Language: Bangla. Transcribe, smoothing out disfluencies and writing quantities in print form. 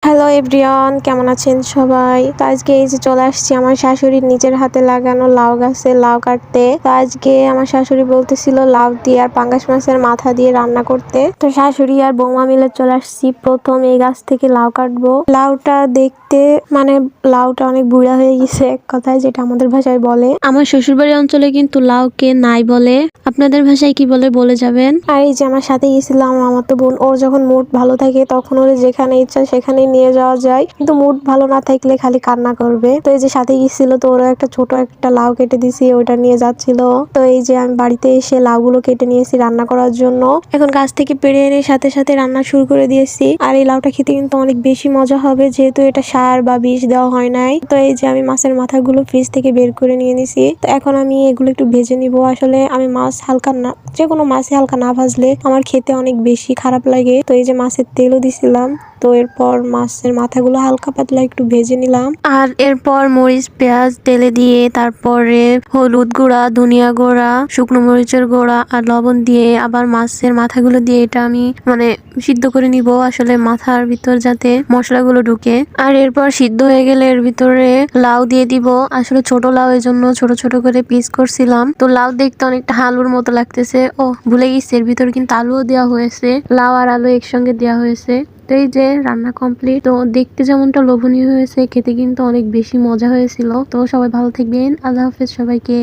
হ্যালো এভরিওয়ান, কেমন আছেন সবাই? তো আজকে এই যে চলে আসছি আমার শাশুড়ির নিজের হাতে লাগানো লাউ গাছে লাউ কাটতে। তো আজকে আমার শাশুড়ি বলতেছিল লাউ দিয়ে আর পাঙ্গাস মাছের মাথা দিয়ে রান্না করতে। তো শাশুড়ি আর বৌমা মিলে চলে আসছি প্রথম এই গাছ থেকে লাউ কাটবো। লাউটা দেখতে লাউটা অনেক বুড়া হয়ে গেছে, এক কথায় যেটা আমাদের ভাষায় বলে। আমার শ্বশুরবাড়ি অঞ্চলে কিন্তু লাউকে নাই বলে, আপনাদের ভাষায় কি বলে বলে যাবেন। আর এই যে আমার সাথে গেছিল আমার মামাতো বোন, ওর যখন মুড ভালো থাকে তখন ওর যেখানে ইচ্ছা সেখানে নিয়ে যাওয়া যায়, কিন্তু মুড ভালো না থাকলে খালি কান্না করবে। তো এই যে সাথে গেছিল, তো ওরা একটা ছোট একটা লাউ কেটে দিছি, ওইটা নিয়ে যাচ্ছিল। তো এই যে আমি বাড়িতে এসে লাউগুলো কেটে নিয়েছি রান্না করার জন্য। এখন গাছ থেকে পেড়ে এনে সাথে সাথে রান্না শুরু করে দিয়েছি। আর এই লাউটা খেতে কিন্তু অনেক বেশি মজা হবে, যেহেতু এটা সার বা বিষ দেওয়া হয় নাই। তো এই যে আমি মাছের মাথাগুলো ফ্রিজ থেকে বের করে নিয়ে নিছি। তো এখন আমি এগুলো একটু ভেজে নিব। আসলে আমি মাছ হালকা না, যে কোনো মাছে হালকা না ভাজলে আমার খেতে অনেক বেশি খারাপ লাগে। তো এই যে মাছের তেলও দিছিলাম। তো এরপর মাছের মাথাগুলো হালকা পাতলা একটু ভেজে নিলাম। আর এরপর মরিচ পেঁয়াজ তেলে দিয়ে তারপরে হলুদ গুঁড়া, ধনিয়া গুঁড়া, শুকনো মরিচের গুঁড়া আর লবণ দিয়ে আবার মাছের মাথাগুলো দিয়ে এটা আমি সিদ্ধ করে নিব, আসলে মাথার ভিতর যাতে মশলাগুলো ঢুকে। আর এরপর সিদ্ধ হয়ে গেলে এর ভিতরে লাউ দিয়ে দিব। আসলে ছোট লাউ, এই জন্য ছোট ছোট করে পিস করছিলাম। তো লাউ দেখতে অনেকটা আলুর মতো লাগতেছে। ও ভুলে গেছি, এর ভিতরে কিন্তু আলুও দেওয়া হয়েছে, লাউ আর আলু একসঙ্গে দেওয়া হয়েছে। তো এই যে রান্না কমপ্লিট। তো দেখতে যেমনটা লোভনীয় হয়েছে, খেতে কিন্তু অনেক বেশি মজা হয়েছিল। তো সবাই ভালো থাকবেন, আল্লাহ হাফেজ সবাইকে।